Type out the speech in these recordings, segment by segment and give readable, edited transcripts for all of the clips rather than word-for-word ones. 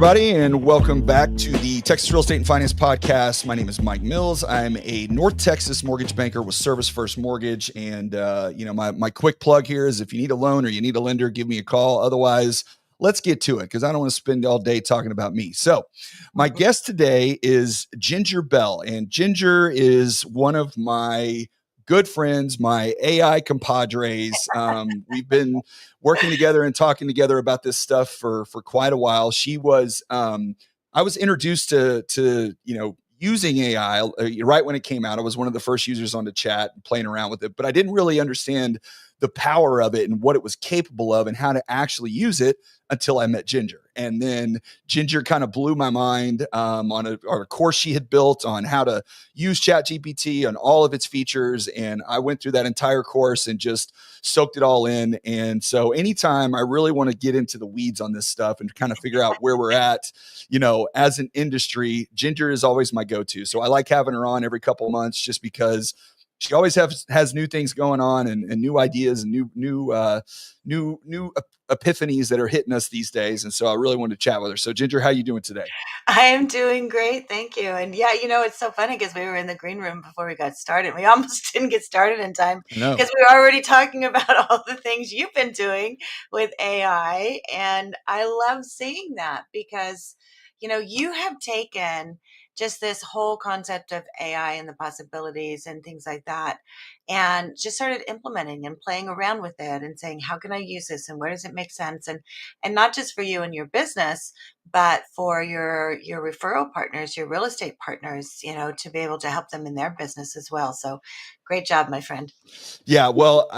everybody, and welcome back to the Texas Real Estate and Finance Podcast. My name is Mike Mills. I'm a North Texas mortgage banker with Service First Mortgage, and my quick plug here is if you need a loan or you need a lender, give me a call. Otherwise, let's get to it because I don't want to spend all day talking about me. So, my guest today is Ginger Bell, and Ginger is one of my good friends, my AI compadres. We've been working together and talking together about this stuff for quite a while. She was, I was introduced to using AI right when it came out. I was one of the first users on the chat, playing around with it, but I didn't really understand the power of it and what it was capable of and how to actually use it until I met Ginger. And then Ginger kind of blew my mind on a course she had built on how to use ChatGPT and all of its features. And I went through that entire course and just soaked it all in. And so anytime I really want to get into the weeds on this stuff and kind of figure out where we're at, as an industry, Ginger is always my go-to. So I like having her on every couple of months just because she always has new things going on and new ideas and new epiphanies that are hitting us these days. And so I really wanted to chat with her. So Ginger, how you doing today? I am doing great. Thank you. And yeah, it's so funny because we were in the green room before we got started. We almost didn't get started in time because we were already talking about all the things you've been doing with AI. And I love seeing that because, you have taken just this whole concept of AI and the possibilities and things like that, and just started implementing and playing around with it and saying, how can I use this and where does it make sense? And not just for you and your business, but for your referral partners, your real estate partners, to be able to help them in their business as well. So great job, my friend. Yeah, well,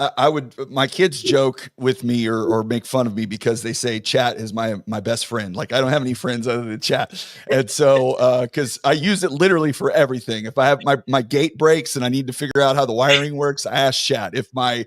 my kids joke with me or make fun of me because they say chat is my best friend. Like I don't have any friends other than chat. And so, because I use it literally for everything. If I have my gate breaks and I need to figure out how the wiring works, I ask chat. If my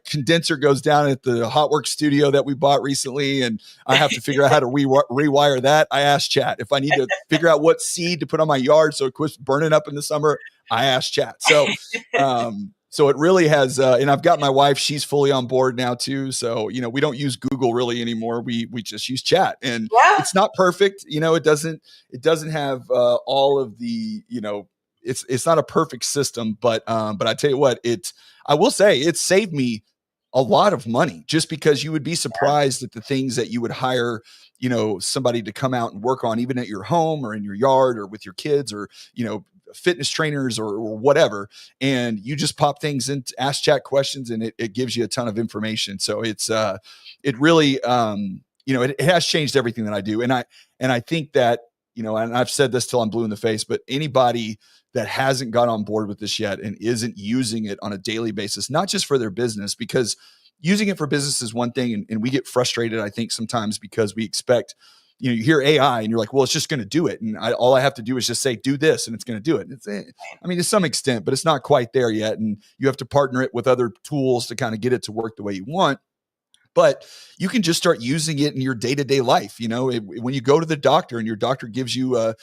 condenser goes down at the Hotworks studio that we bought recently and I have to figure out how to rewire that, I ask chat. If I need to figure out what seed to put on my yard so it quits burning up in the summer, I ask chat. So it really has, and I've got my wife, she's fully on board now too. So, we don't use Google really anymore. We just use chat and It's not perfect. It doesn't have all of the, it's not a perfect system, but I tell you what, I will say it saved me a lot of money just because you would be surprised at the things that you would hire, somebody to come out and work on, even at your home or in your yard or with your kids or, fitness trainers or whatever. And you just pop things in, ask chat questions, and it gives you a ton of information. So it really, it has changed everything that I do. And I think that, and I've said this till I'm blue in the face, but anybody that hasn't got on board with this yet and isn't using it on a daily basis, not just for their business, because using it for business is one thing. And we get frustrated, I think, sometimes because we expect, you hear AI and you're like, well, it's just going to do it. And all I have to do is just say, do this, and it's going to do it. To some extent, but it's not quite there yet. And you have to partner it with other tools to kind of get it to work the way you want. But you can just start using it in your day-to-day life. When you go to the doctor and your doctor gives you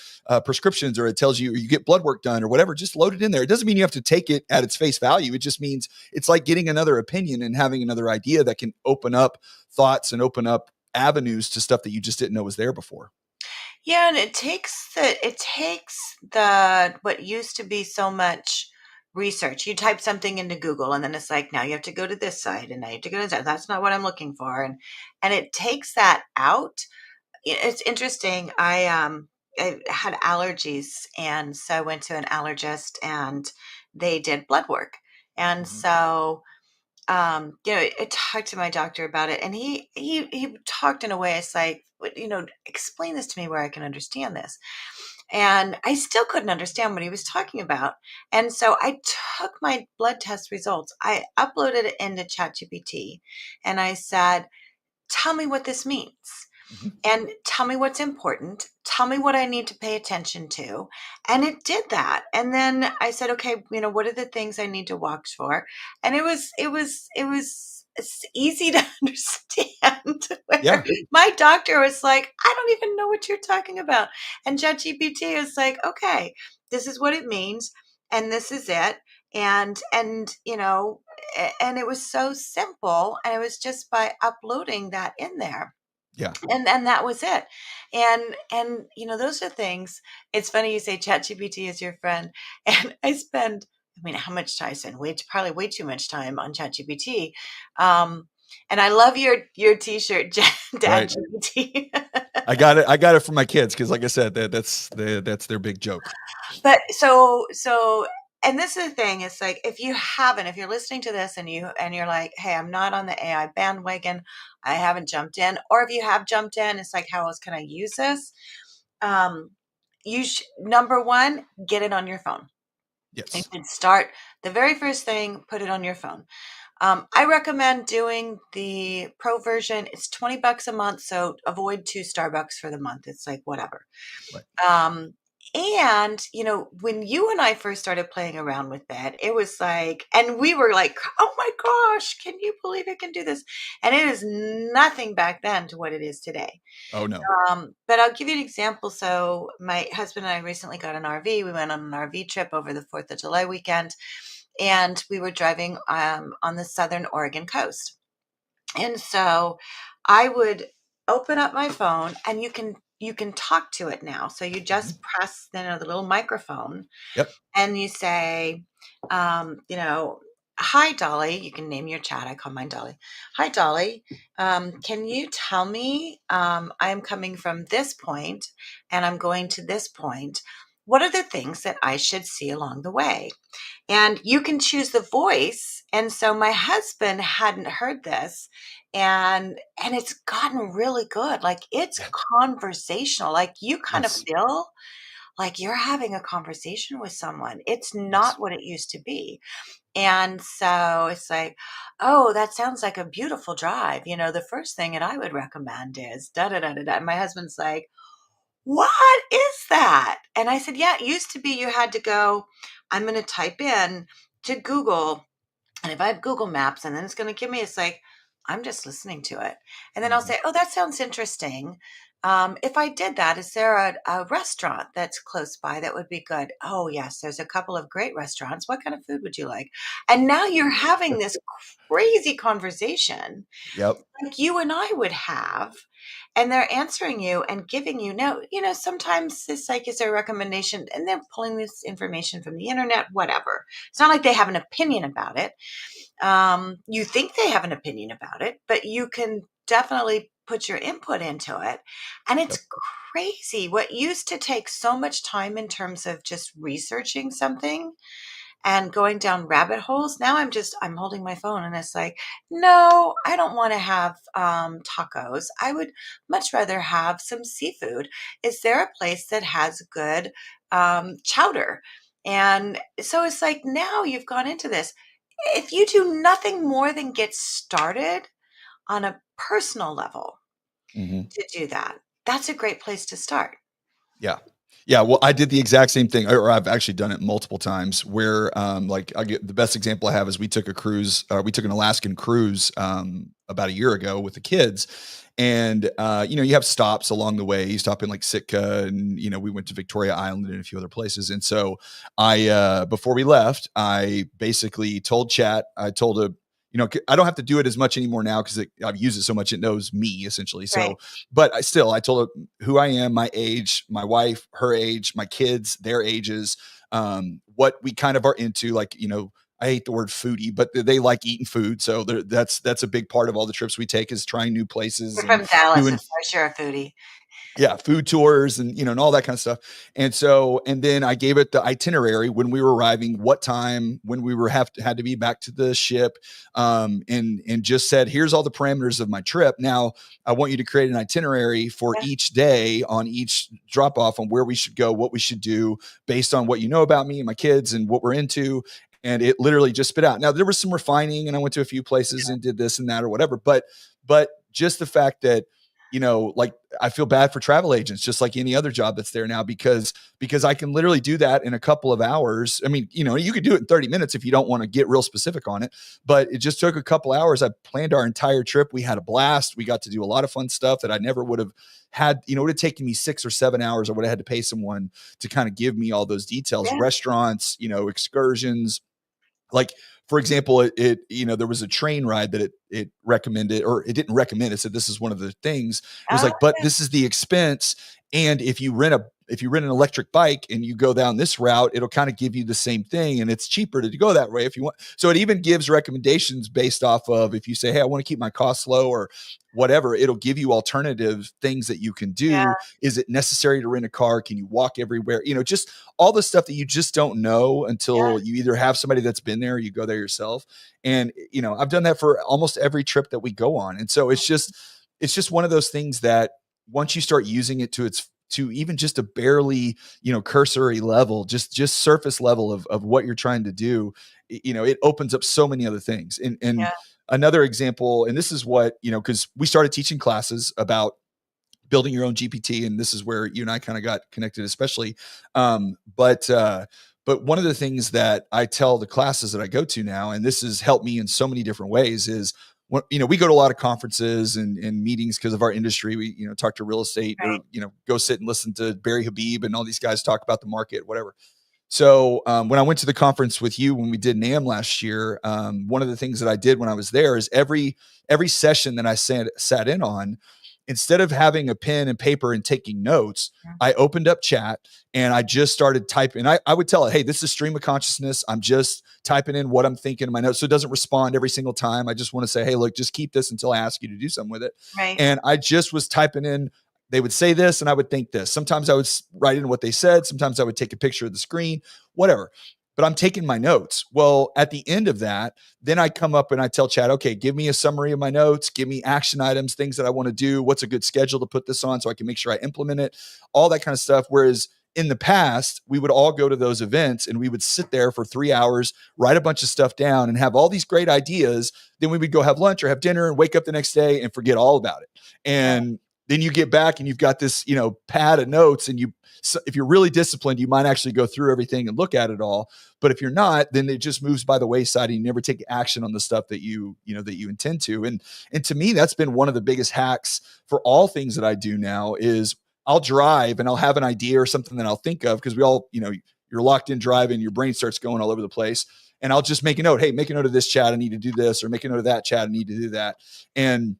prescriptions, or it tells you, or you get blood work done or whatever, just load it in there. It doesn't mean you have to take it at its face value. It just means it's like getting another opinion and having another idea that can open up thoughts and open up avenues to stuff that you just didn't know was there before. Yeah, and it takes the what used to be so much research. You type something into Google and then it's like, now you have to go to this site and now you have to go to that. That's not what I'm looking for. And it takes that out. It's interesting. I had allergies, and so I went to an allergist and they did blood work. And so I talked to my doctor about it, and he talked in a way it's like, explain this to me where I can understand this. And I still couldn't understand what he was talking about. And so I took my blood test results, I uploaded it into ChatGPT, and I said, tell me what this means. And tell me what's important. Tell me what I need to pay attention to. And it did that. And then I said, okay, what are the things I need to watch for? And it was it's easy to understand. Yeah. My doctor was like, I don't even know what you're talking about. And ChatGPT is like, okay, this is what it means, and this is it. And and it was so simple. And it was just by uploading that in there. Yeah. And that was it. And those are things. It's funny you say ChatGPT is your friend. And I mean, how much time I spend? Probably way too much time on ChatGPT. um and I love your t-shirt, Dad Right. GPT. I got it for my kids because, like I said, that's their big joke. But so and this is the thing, it's like, if you're listening to this and you're like, hey, I'm not on the AI bandwagon, I haven't jumped in, or if you have jumped in, it's like, how else can I use this? um Number one, get it on your phone. You Yes. can start the very first thing, put it on your phone. I recommend doing the pro version. It's $20 a month, so avoid 2 Starbucks for the month. It's like whatever. Right. Um, and when you and I first started playing around with that, it was like, and we were like, oh my gosh, can you believe it can do this? And it is nothing back then to what it is today. Oh no. But I'll give you an example. So my husband and I recently got an RV. We went on an RV trip over the 4th of July weekend, and we were driving on the southern Oregon coast. And so I would open up my phone, and you can talk to it now. So you Mhm. just press the little microphone, Yep. and you say, you know, hi, Dolly. You can name your chat. I call mine Dolly. Hi, Dolly. Can you tell me, I'm coming from this point and I'm going to this point. What are the things that I should see along the way? And you can choose the voice. And so my husband hadn't heard this, and it's gotten really good. Like, it's Yeah. conversational. Like, you kind of Yes. feel like you're having a conversation with someone. It's Yes. not what it used to be. And so it's like, oh, that sounds like a beautiful drive. The first thing that I would recommend is da da da da da. And my husband's like, what is that? And I said, yeah, it used to be you had to go, I'm going to type in to Google, and if I have Google Maps, and then it's going to give me, it's like, I'm just listening to it. And then I'll Mhm. say, oh, that sounds interesting. If I did that, is there a restaurant that's close by that would be good? Oh, yes, there's a couple of great restaurants. What kind of food would you like? And now you're having this crazy conversation Yep. like you and I would have, and they're answering you and giving you no, sometimes it's like, is there a recommendation? And they're pulling this information from the internet, whatever. It's not like they have an opinion about it. You think they have an opinion about it, but you can definitely put your input into it. And Yep. it's crazy what used to take so much time in terms of just researching something and going down rabbit holes. Now I'm holding my phone, and it's like, no, I don't want to have tacos. I would much rather have some seafood. Is there a place that has good chowder? And so it's like, now you've gone into this. If you do nothing more than get started on a personal level Mhm. to do that, that's a great place to start. Yeah. Yeah, well, I did the exact same thing, or I've actually done it multiple times where, like, I get the best example I have is we took a cruise, we took an Alaskan cruise, about a year ago with the kids. And, you have stops along the way. You stop in like Sitka, and, we went to Victoria Island and a few other places. And so before we left, I basically told Chat, I told a, I don't have to do it as much anymore now because I've used it so much. It knows me essentially. Right. So, but I told it who I am, my age, my wife, her age, my kids, their ages, what we kind of are into. Like, I hate the word foodie, but they like eating food. So that's a big part of all the trips we take is trying new places You're and from Dallas, doing, of course you're a foodie. yeah, food tours and and all that kind of stuff. And then I gave it the itinerary when we were arriving, what time, when we were had to be back to the ship, and just said, here's all the parameters of my trip. Now I want you to create an itinerary for Yeah. each day on each drop off on where we should go, what we should do based on what you know about me and my kids and what we're into. And it literally just spit out. Now there was some refining, and I went to a few places and did this and that or whatever, but just the fact that, like, I feel bad for travel agents, just like any other job that's there now, because I can literally do that in a couple of hours. I mean, you could do it in 30 minutes if you don't want to get real specific on it, but it just took a couple hours. I planned our entire trip. We had a blast. We got to do a lot of fun stuff that I never would have had. It would have taken me 6 or 7 hours. I would have had to pay someone to kind of give me all those details, Yeah. restaurants, excursions, Like, for example, there was a train ride that it recommended, or it didn't recommend. It said this is one of the things. It was Oh, like, but this is the expense. And if you rent an electric bike and you go down this route, it'll kind of give you the same thing, and it's cheaper to go that way if you want. So it even gives recommendations based off of, if you say, hey, I want to keep my costs low or whatever, it'll give you alternative things that you can yeah, do. Is it necessary to rent a car? Can you walk everywhere? Just all the stuff that you just don't know yeah, until you either have somebody that's been there or you go there yourself. And I've done that for almost every trip that we go on. And so it's just one of those things that once you start using it to even just a barely cursory level, just surface level of what you're trying to do, it opens up so many other things. And yeah, another example, and this is what because we started teaching classes about building your own GPT. And this is where you and I kind of got connected, especially. But one of the things that I tell the classes that I go to now, and this has helped me in so many different ways, is we go to a lot of conferences and meetings because of our industry. We, talk to real estate, or, right, go sit and listen to Barry Habib and all these guys talk about the market, whatever. So when I went to the conference with you when we did NAMB last year, one of the things that I did when I was there is every session that I sat in on, instead of having a pen and paper and taking notes, yeah, I opened up chat and I just started typing. I would tell it, hey, this is stream of consciousness. I'm just typing in what I'm thinking in my notes. So it doesn't respond every single time. I just want to say, hey, look, just keep this until I ask you to do something with it. right, And I just was typing in, they would say this and I would think this. Sometimes I would write in what they said. Sometimes I would take a picture of the screen, whatever. But I'm taking my notes. Well, at the end of that, then I come up and I tell Chad, okay, give me a summary of my notes, give me action items, things that I want to do. What's a good schedule to put this on so I can make sure I implement it, all that kind of stuff. Whereas in the past, we would all go to those events and we would sit there for 3 hours, write a bunch of stuff down and have all these great ideas. Then we would go have lunch or have dinner and wake up the next day and forget all about it. yeah, And then you get back and you've got this, pad of notes, and if you're really disciplined, you might actually go through everything and look at it all. But if you're not, then it just moves by the wayside and you never take action on the stuff that that you intend to. And to me, that's been one of the biggest hacks for all things that I do now is I'll drive and I'll have an idea or something that I'll think of, because we all, you're locked in driving, your brain starts going all over the place. And I'll just make a note. Hey, make a note of this, chat. I need to do this, or make a note of that, chat. I need to do that. And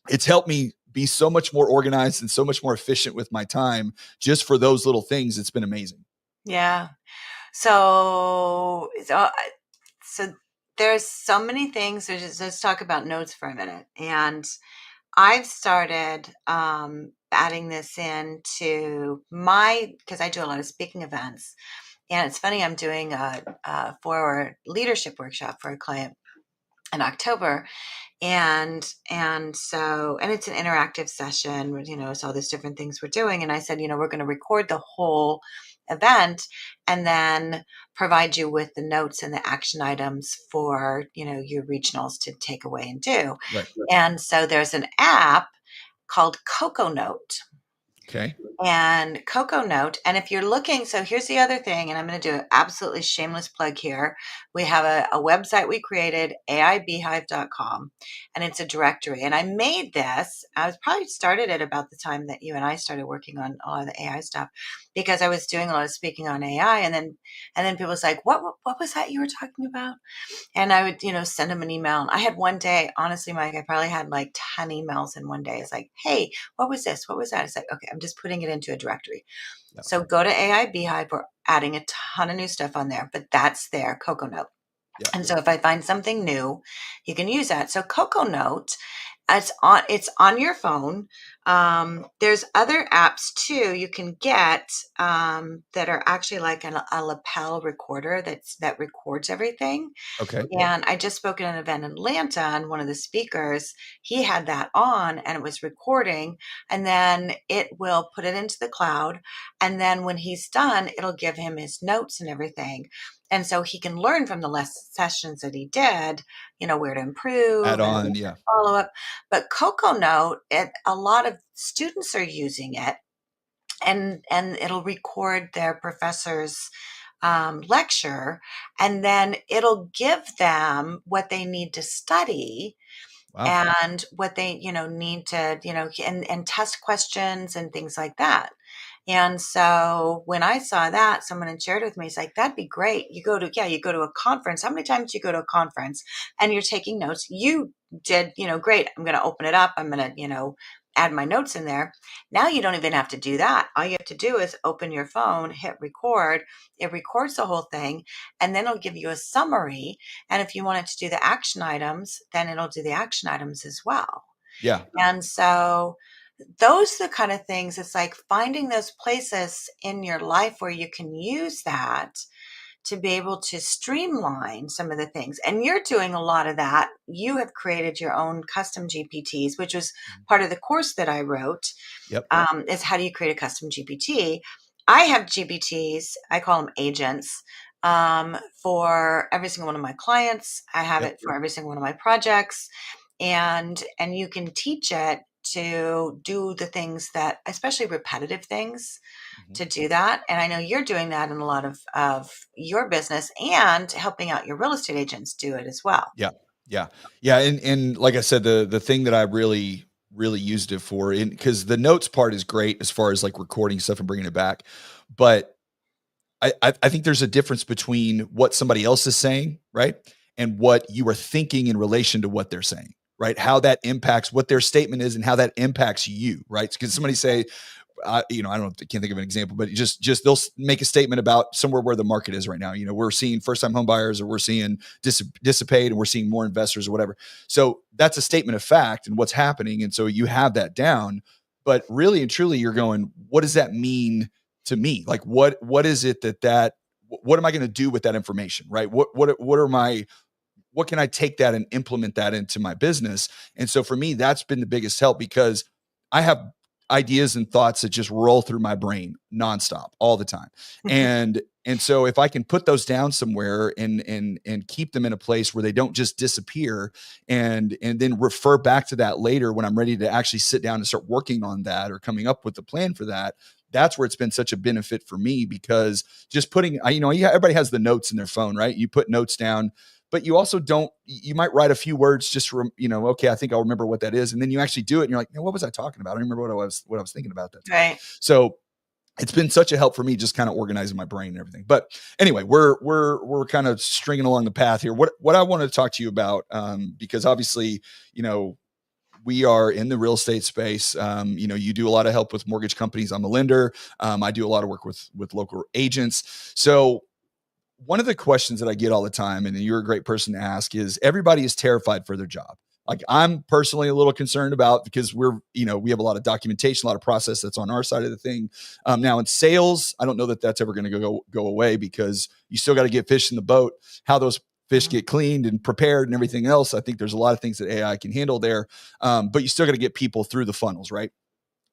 it's helped me be so much more organized and so much more efficient with my time just for those little things. It's been amazing. yeah. So there's so many things. So just let's talk about notes for a minute. And I've started adding this into because I do a lot of speaking events. And it's funny, I'm doing a for leadership workshop for a client in October. And it's an interactive session with, it's all these different things we're doing. And I said, we're going to record the whole event and then provide you with the notes and the action items for, your regionals to take away and do. Right. And so there's an app called Cocoa Note. Okay. And Cocoa Note. And if you're looking, so here's the other thing, and I'm going to do an absolutely shameless plug here. We have a website we created, aibeehive.com, and it's a directory. And I made this, I was probably started it about the time that you and I started working on a lot of the AI stuff, because I was doing a lot of speaking on AI. And then people was like, what was that you were talking about? And I would, send them an email. And I had one day, honestly, Mike, I probably had like 10 emails in one day. It's like, hey, what was this? What was that? It's like, okay, I'm just putting it into a directory. Yeah. So go to AI Beehive. We're adding a ton of new stuff on there, but that's there, Cocoa Note. Yeah. And so if I find something new, you can use that. So Cocoa Note, it's on your phone. There's other apps too you can get that are actually like a lapel recorder that records everything. Okay. And I just spoke at an event in Atlanta, and one of the speakers, he had that on and it was recording, and then it will put it into the cloud. And then when he's done, it'll give him his notes and everything. And so he can learn from the less sessions that he did, where to Add improve and on. Yeah. follow up. But Cocoa Note, a lot of students are using it, and it'll record their professor's lecture, and then it'll give them what they need to study Wow. and what they need to and test questions and things like that. And so when I saw that, someone had shared with me, it's like, that'd be great. You go to a conference. How many times do you go to a conference and you're taking notes? You did, great. I'm going to open it up. I'm going to, add my notes in there. Now you don't even have to do that. All you have to do is open your phone, hit record. It records the whole thing, and then it'll give you a summary. And if you want it to do the action items, then it'll do the action items as well. Yeah. And so those are the kind of things, it's like finding those places in your life where you can use that to be able to streamline some of the things. And you're doing a lot of that. You have created your own custom GPTs, which was part of the course that I wrote, Yep. is how do you create a custom GPT? I have GPTs, I call them agents, for every single one of my clients. I have Yep. it for every single one of my projects. And you can teach it to do the things that, especially repetitive things, Mhm. to do that. And I know you're doing that in a lot of your business and helping out your real estate agents do it as well. Yeah. Yeah. Yeah. And like I said, the thing that I really used it for, because the notes part is great as far as like recording stuff and bringing it back. But I think there's a difference between what somebody else is saying, right? And what you are thinking in relation to what they're saying, right? How that impacts what their statement is and how that impacts you, right? Because somebody say, I don't can't think of an example, but just they'll make a statement about somewhere where the market is right now. We're seeing first time home buyers, or we're seeing dissipate, and we're seeing more investors or whatever. So that's a statement of fact and what's happening. And so you have that down, but really and truly you're going, what does that mean to me? Like, what is it what am I going to do with that information? Right. What can I take that and implement that into my business? And so for me, that's been the biggest help, because I have ideas and thoughts that just roll through my brain nonstop all the time. And so if I can put those down somewhere and keep them in a place where they don't just disappear, and then refer back to that later when I'm ready to actually sit down and start working on that or coming up with the plan for that, that's where it's been such a benefit for me. Because just putting, everybody has the notes in their phone, right? You put notes down, but you also don't, you might write a few words just from, okay, I think I'll remember what that is. And then you actually do it and you're like, what was I talking about? I don't remember what I was thinking about that time. Right. So it's been such a help for me, just kind of organizing my brain and everything. But anyway, we're kind of stringing along the path here. What I wanted to talk to you about, because obviously, we are in the real estate space. You do a lot of help with mortgage companies. I'm a lender. I do a lot of work with local agents. So one of the questions that I get all the time, and you're a great person to ask, is everybody is terrified for their job. Like, I'm personally a little concerned about, because we have a lot of documentation, a lot of process that's on our side of the thing. Now in sales, I don't know that that's ever going to go away, because you still got to get fish in the boat. How those fish get cleaned and prepared and everything else, I think there's a lot of things that AI can handle there. But you still got to get people through the funnels, right?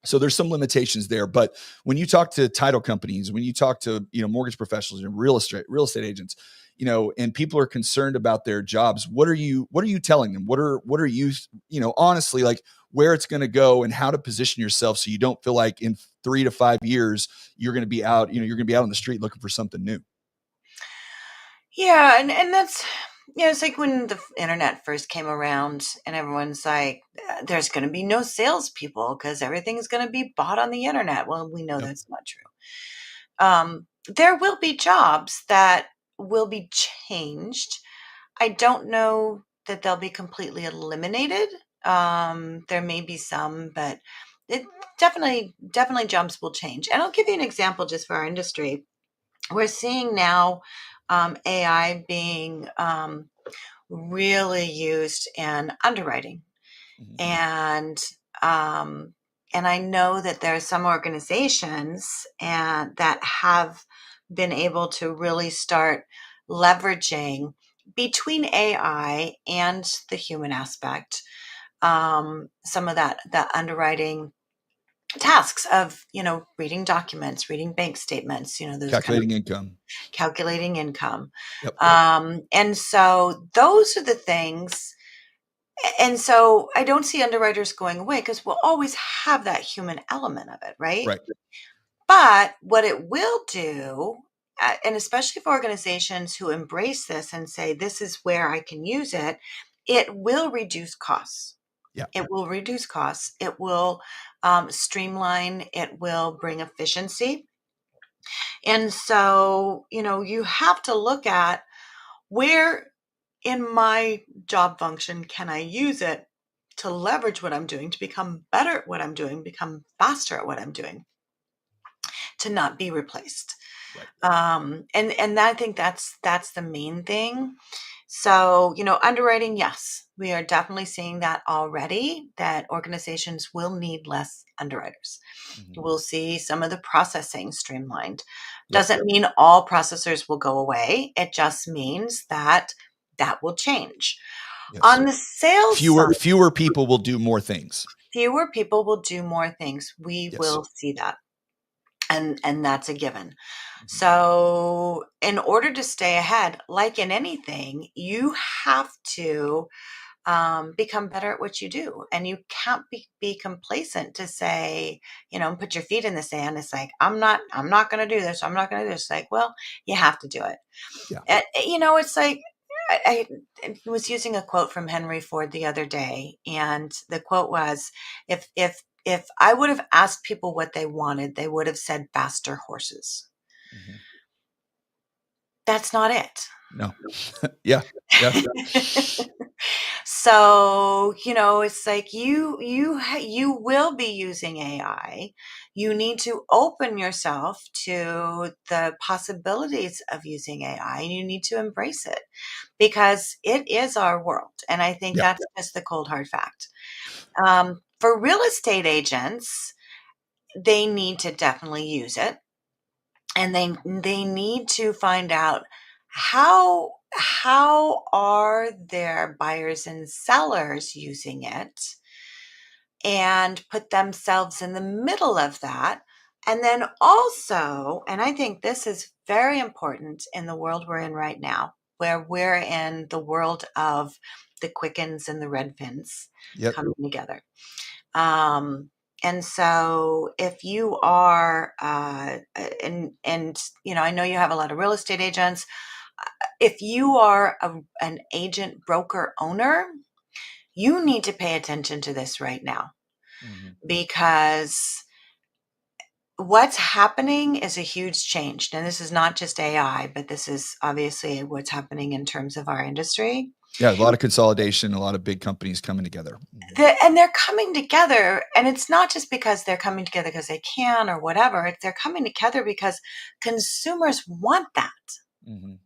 So there's some limitations there. But when you talk to title companies, when you talk to mortgage professionals and real estate agents, and people are concerned about their jobs, what are you telling them? What are you honestly, like, where it's going to go and how to position yourself so you don't feel like in 3 to 5 years you're going to be out, you're going to be out on the street looking for something new. Yeah, and that's, it's like when the internet first came around and everyone's like, there's going to be no salespeople because everything's going to be bought on the internet. Well, we know Yep. that's not true. There will be jobs that will be changed. I don't know that they'll be completely eliminated. There may be some, but it definitely jobs will change. And I'll give you an example just for our industry. We're seeing now AI being really used in underwriting, Mhm. and um, and I know that there are some organizations and that have been able to really start leveraging between AI and the human aspect, some of that underwriting tasks of reading documents, reading bank statements, those kind of Calculating income. calculating income. Yep. And so those are the things. And so I don't see underwriters going away because we'll always have that human element of it, right? Right. But what it will do, and especially for organizations who embrace this and say, this is where I can use it, it will reduce costs. Yeah. It will reduce costs. It will streamline, it will bring efficiency. And so, you have to look at where in my job function can I use it to leverage what I'm doing, to become better at what I'm doing, become faster at what I'm doing, to not be replaced. Right. And I think that's the main thing. So, underwriting, yes, we are definitely seeing that already, that organizations will need less underwriters. Mhm. We'll see some of the processing streamlined. Yep. Doesn't mean all processors will go away. It just means that will change. Yes. On the sales side, Fewer people will do more things. fewer people will do more things. We Yes. will see that. And that's a given. Mhm. So in order to stay ahead, like in anything, you have to become better at what you do. And you can't be complacent to say, put your feet in the sand. It's like, I'm not going to do this. I'm not going to do this. Like, well, you have to do it. Yeah. It's like, I was using a quote from Henry Ford the other day, and the quote was, if I would have asked people what they wanted, they would have said faster horses. Mhm. That's not it. No. Yeah. Yeah. So, it's like you will be using AI. You need to open yourself to the possibilities of using AI, and you need to embrace it because it is our world. And I think Yeah. that's just the cold hard fact. For real estate agents, they need to definitely use it, and they need to find out how are their buyers and sellers using it, and put themselves in the middle of that. And then also, and I think this is very important in the world we're in right now, where we're in the world of the Quickens and the Redfins Yep. coming together. And so if you are, and I know you have a lot of real estate agents. If you are an agent, broker, owner, you need to pay attention to this right now, Mhm. because what's happening is a huge change. Now, this is not just AI, but this is obviously what's happening in terms of our industry. Yeah. A lot of consolidation, a lot of big companies coming together. Mhm. And they're coming together, and it's not just because they're coming together because they can or whatever. They're coming together because consumers want that. Mhm.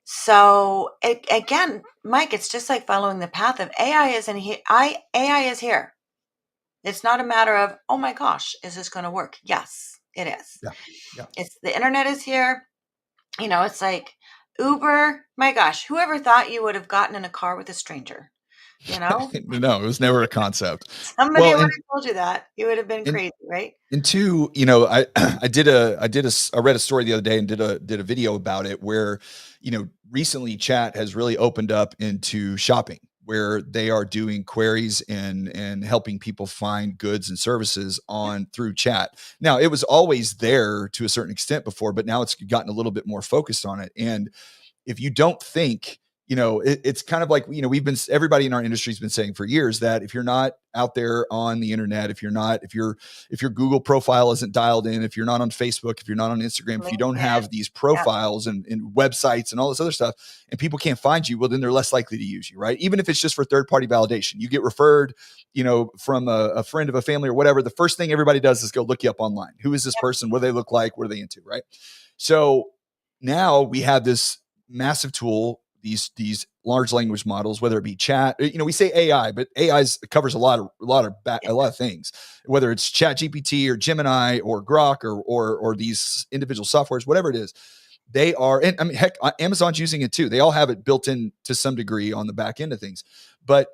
So again, Mike, it's just like following the path of AI. Isn't here? AI is here. It's not a matter of, oh my gosh, is this going to work? Yes, it is. Yeah. Yeah. It's the internet is here. It's like Uber. My gosh, whoever thought you would have gotten in a car with a stranger? No, it was never a concept. Somebody Well, would have told you that. You would have been and crazy, right? and two, I read a story the other day and did a video about it where, recently chat has really opened up into shopping, where they are doing queries and helping people find goods and services on through chat. Now, it was always there to a certain extent before, but now it's gotten a little bit more focused on it. And if you don't think, it's kind of like, everybody in our industry has been saying for years that if you're not out there on the internet, if your Google profile isn't dialed in, if you're not on Facebook, if you're not on Instagram, if you don't LinkedIn. have these profiles and websites and all this other stuff, and people can't find you, well, then they're less likely to use you, right? Even if it's just for third party validation, you get referred, from a friend of a family or whatever. The first thing everybody does is go look you up online. Who is this person? What do they look like? What are they into? Right. So now we have this massive tool, these large language models, whether it be chat, we say AI, but AI covers a lot of things, whether it's Chat GPT or Gemini or Grok or these individual softwares, whatever it is. They are, and I mean, heck, Amazon's using it too. They all have it built in to some degree on the back end of things. But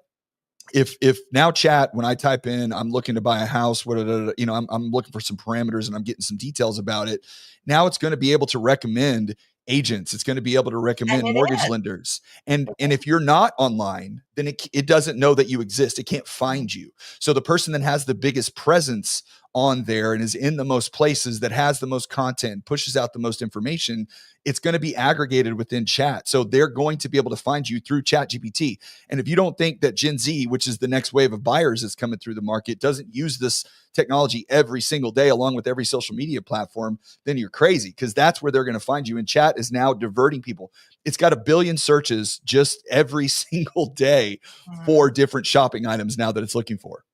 if now chat, when I type in, I'm looking to buy a house, I'm looking for some parameters and I'm getting some details about it. Now it's going to be able to recommend agents. It's going to be able to And recommend it mortgage is. lenders. And if you're not online, then it doesn't know that you exist. It can't find you. So the person that has the biggest presence on there and is in the most places, that has the most content, pushes out the most information, it's going to be aggregated within chat. So they're going to be able to find you through chat GPT. And if you don't think that Gen Z, which is the next wave of buyers that's coming through the market, doesn't use this technology every single day along with every social media platform, then you're crazy, because that's where they're going to find you. And chat is now diverting people. It's got 1 billion searches just every single day for different shopping items now that it's looking for.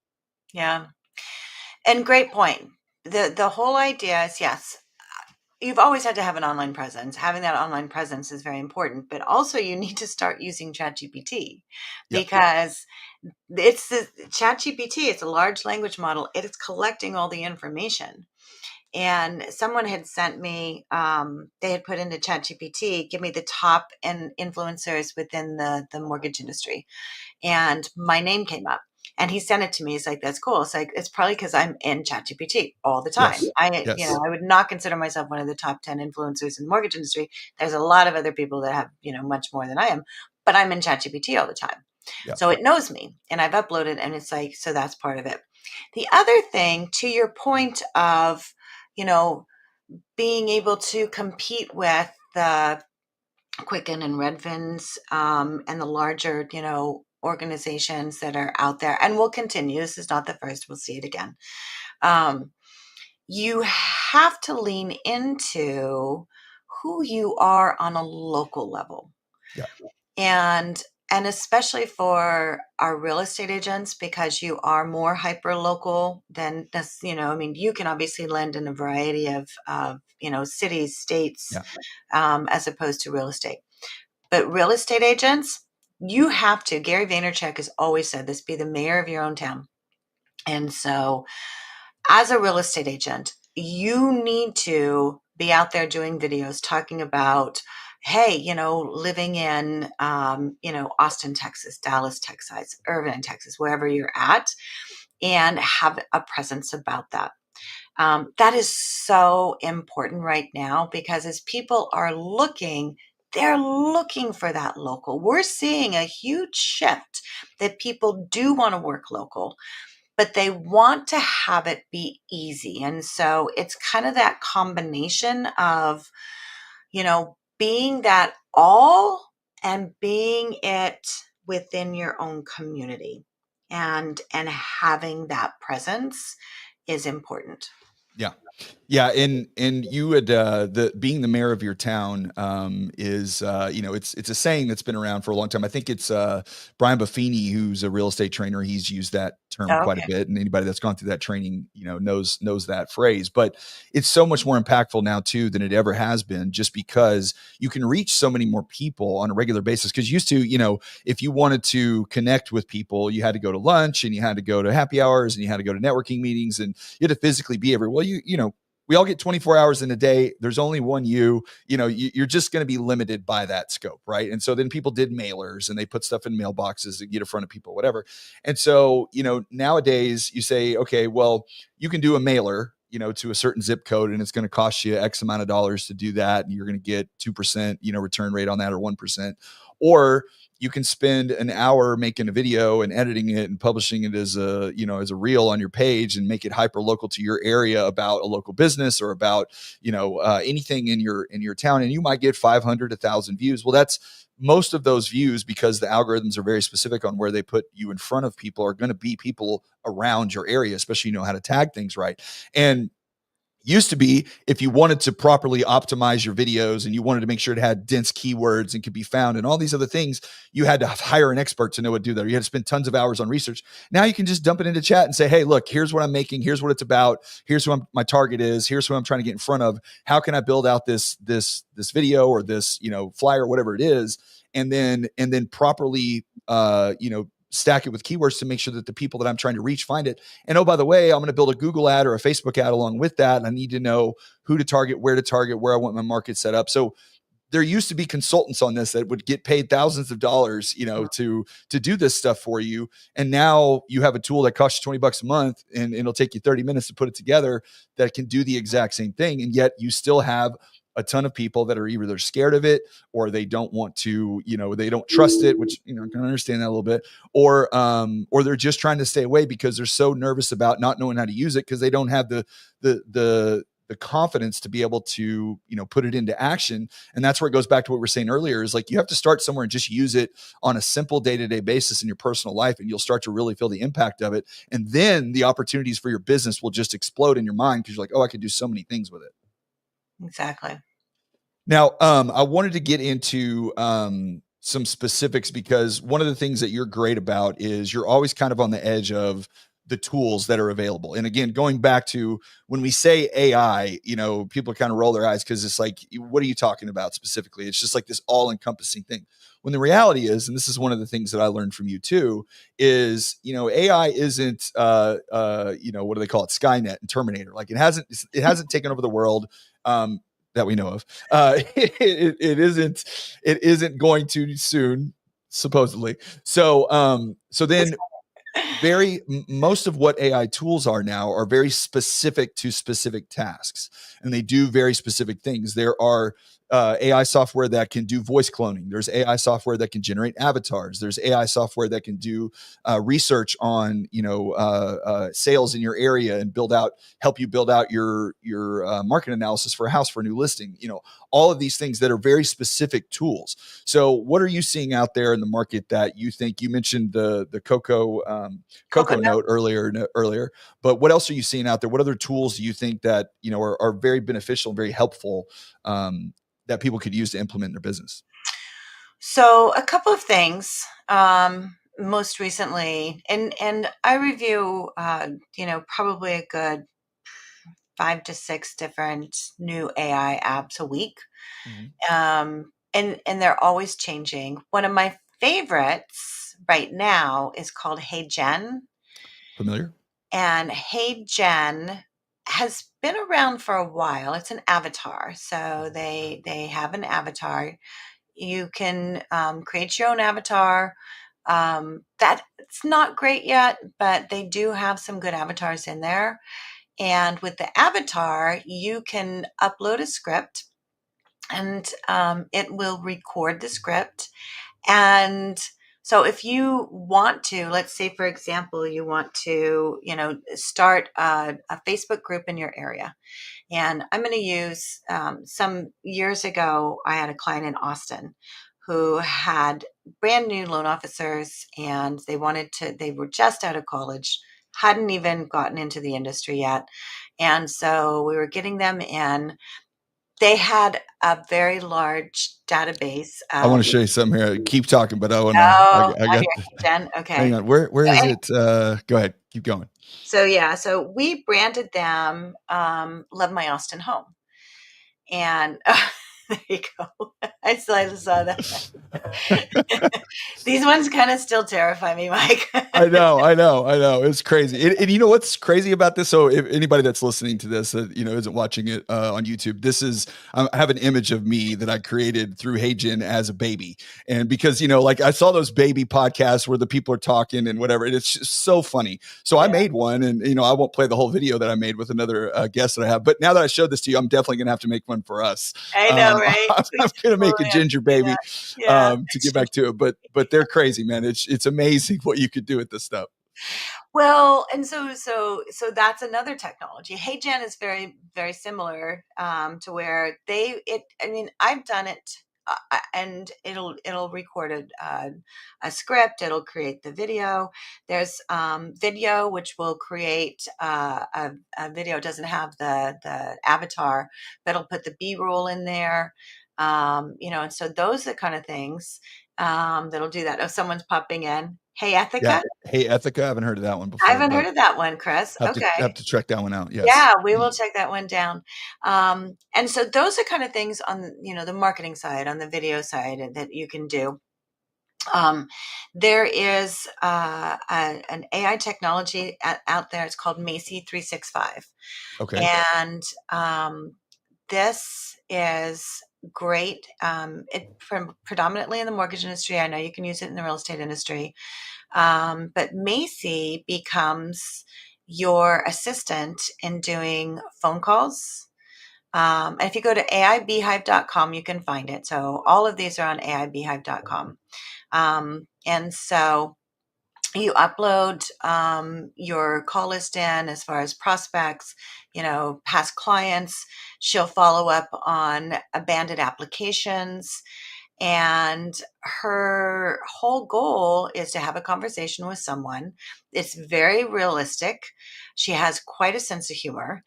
Yeah. And great point. The whole idea is, yes, you've always had to have an online presence. Having that online presence is very important, but also you need to start using ChatGPT, because it's the ChatGPT. It's a large language model. It is collecting all the information. And someone had sent me, they had put into ChatGPT, give me the top influencers within the mortgage industry. And my name came up. And he sent it to me. He's like, "That's cool." It's like, it's probably because I'm in ChatGPT all the time. Yes. I would not consider myself one of the top 10 influencers in the mortgage industry. There's a lot of other people that have, much more than I am, but I'm in ChatGPT all the time. Yeah. So it knows me, and I've uploaded, and it's like, so that's part of it. The other thing, to your point of, being able to compete with the Quicken and Redfins, and the larger, organizations that are out there, and will continue. This is not the first. We'll see it again. You have to lean into who you are on a local level. Yeah. And especially for our real estate agents, because you are more hyper local than this, you can obviously lend in a variety of cities, states, as opposed to real estate. But real estate agents, you have to, Gary Vaynerchuk has always said this, be the mayor of your own town. And so as a real estate agent, you need to be out there doing videos talking about, hey, living in, Austin, Texas, Dallas, Texas, Irvine, Texas, wherever you're at, and have a presence about that. That is so important right now, because as people are looking, they're looking for that local. We're seeing a huge shift that people do want to work local, but they want to have it be easy. And so it's kind of that combination of, being that all and being it within your own community, and having that presence is important. Yeah. Yeah, and you would the being the mayor of your town is it's a saying that's been around for a long time. I think it's Brian Buffini, who's a real estate trainer. He's used that term Oh, quite a okay. bit, and anybody that's gone through that training, knows that phrase. But it's so much more impactful now too than it ever has been, just because you can reach so many more people on a regular basis. Because used to, if you wanted to connect with people, you had to go to lunch and you had to go to happy hours and you had to go to networking meetings and you had to physically be everywhere. Well, we all get 24 hours in a day. There's only one you're just going to be limited by that scope. Right. And so then people did mailers and they put stuff in mailboxes and get in front of people, whatever. And so, nowadays you say, okay, well, you can do a mailer, to a certain zip code, and it's going to cost you X amount of dollars to do that. And you're going to get 2%, return rate on that, or 1%. Or you can spend an hour making a video and editing it and publishing it as a reel on your page and make it hyper local to your area about a local business or about, anything in your town. And you might get 500, 1,000 views. Well, that's most of those views, because the algorithms are very specific on where they put you in front of people, are going to be people around your area, especially, how to tag things right. And used to be, if you wanted to properly optimize your videos and you wanted to make sure it had dense keywords and could be found and all these other things, you had to hire an expert to know what to do there. You had to spend tons of hours on research. Now you can just dump it into chat and say, hey, look, here's what I'm making. Here's what it's about. Here's who my target is. Here's who I'm trying to get in front of. How can I build out this video or this, flyer, whatever it is. And then properly, stack it with keywords to make sure that the people that I'm trying to reach find it. And oh, by the way, I'm going to build a Google ad or a Facebook ad along with that. And I need to know who to target, where I want my market set up. So there used to be consultants on this that would get paid thousands of dollars, to do this stuff for you. And now you have a tool that costs you $20 a month and it'll take you 30 minutes to put it together that can do the exact same thing. And yet you still have a ton of people that are either they're scared of it, or they don't want to, they don't trust it, which, I can understand that a little bit, or they're just trying to stay away because they're so nervous about not knowing how to use it because they don't have the confidence to be able to, put it into action. And that's where it goes back to what we were saying earlier, is like, you have to start somewhere and just use it on a simple day-to-day basis in your personal life, and you'll start to really feel the impact of it. And then the opportunities for your business will just explode in your mind, because you're like, oh, I could do so many things with it. Exactly. Now, I wanted to get into some specifics, because one of the things that you're great about is you're always kind of on the edge of the tools that are available. And again, going back to when we say AI, people kind of roll their eyes because it's like, what are you talking about specifically? It's just like this all encompassing thing. When the reality is, and this is one of the things that I learned from you too, is, AI isn't, what do they call it? Skynet and Terminator. Like, it hasn't taken over the world. That we know of. It isn't going to soon, supposedly. So then most of what AI tools are now are very specific to specific tasks, and they do very specific things. There are AI software that can do voice cloning. There's AI software that can generate avatars. There's AI software that can do research on sales in your area and help you build out your market analysis for a house for a new listing. All of these things that are very specific tools. So what are you seeing out there in the market that you think? You mentioned the Cocoa Note earlier, but what else are you seeing out there? What other tools do you think that are very beneficial and very helpful, that people could use to implement in their business? So a couple of things. Most recently, and I review, probably a good 5 to 6 different new AI apps a week. Mhm. And they're always changing. One of my favorites right now is called Hey Jen. Familiar? And Hey Jen has been around for a while. It's an avatar. So they have an avatar. You can create your own avatar. That's not great yet, but they do have some good avatars in there. And with the avatar, you can upload a script, and it will record the script. And so if you want to, let's say, for example, you want to, start a Facebook group in your area. And I'm going to use, some years ago, I had a client in Austin who had brand new loan officers, and they were just out of college, hadn't even gotten into the industry yet. And so we were getting them in. They had a very large database I of, want to show you something here. Keep talking, but oh, I now got, you're Jen. hang Okay. on. Where So, is it? Go ahead. Keep going. so we branded them, Love My Austin Home. And there you go. I saw that. These ones kind of still terrify me, Mike. I know. It's crazy. And you know what's crazy about this? So if anybody that's listening to this that isn't watching it on YouTube, I have an image of me that I created through HeyGen as a baby, and because like I saw those baby podcasts where the people are talking and whatever, and it's just so funny. So I Yeah, made one, and I won't play the whole video that I made with another guest that I have. But now that I showed this to you, I'm definitely gonna have to make one for us. I know, right? We I'm gonna make a totally have to ginger do baby that. Yeah. to get back to it. But they're crazy, man. It's amazing what you could do with this stuff. Well, and so that's another technology. HeyGen is very, very similar, to where I mean, I've done it, and it'll record a script. It'll create the video. There's video which will create a video. It doesn't have the avatar, but it'll put the B-roll in there. And so those are the kind of things that'll do that. Oh, someone's popping in. Hey, Yeah. Ethica. Hey, Ethica. I haven't heard of that one I before, haven't but heard of that one, Chris. have to Okay. have to check that one out. Yes. Yeah, we will check that one down. And so those are kind of things on, the marketing side, on the video side, that you can do. Um, there is an AI technology out there. It's called Macy 365. Okay. And this is great. Predominantly in the mortgage industry. I know you can use it in the real estate industry. But Macy becomes your assistant in doing phone calls, And if you go to aibeehive.com, you can find it. So all of these are on aibeehive.com. And so you upload your call list in as far as prospects, past clients. She'll follow up on abandoned applications. And her whole goal is to have a conversation with someone. It's very realistic. She has quite a sense of humor.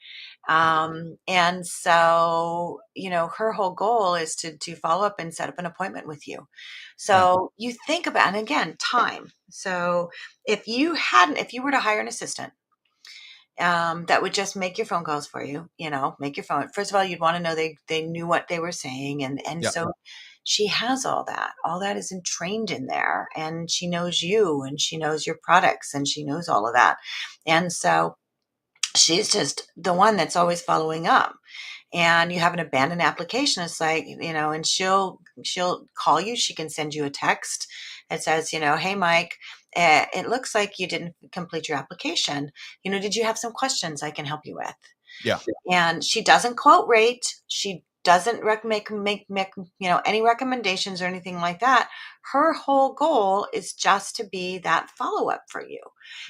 And so, her whole goal is to follow up and set up an appointment with you. Yeah. So you think about, and again, time. So if you were to hire an assistant, that would just make your phone calls for you, make your phone. First of all, you'd want to know they knew what they were saying. And Yeah. so she has all that. All that is entrained in there. And she knows you and she knows your products and she knows all of that. And so she's just the one that's always following up. And you have an abandoned application, it's like, and she'll call you. She can send you a text that says, hey, Mike, it looks like you didn't complete your application. Did you have some questions I can help you with? Yeah. And she doesn't quote rate. She doesn't make any recommendations or anything like that. Her whole goal is just to be that follow-up for you.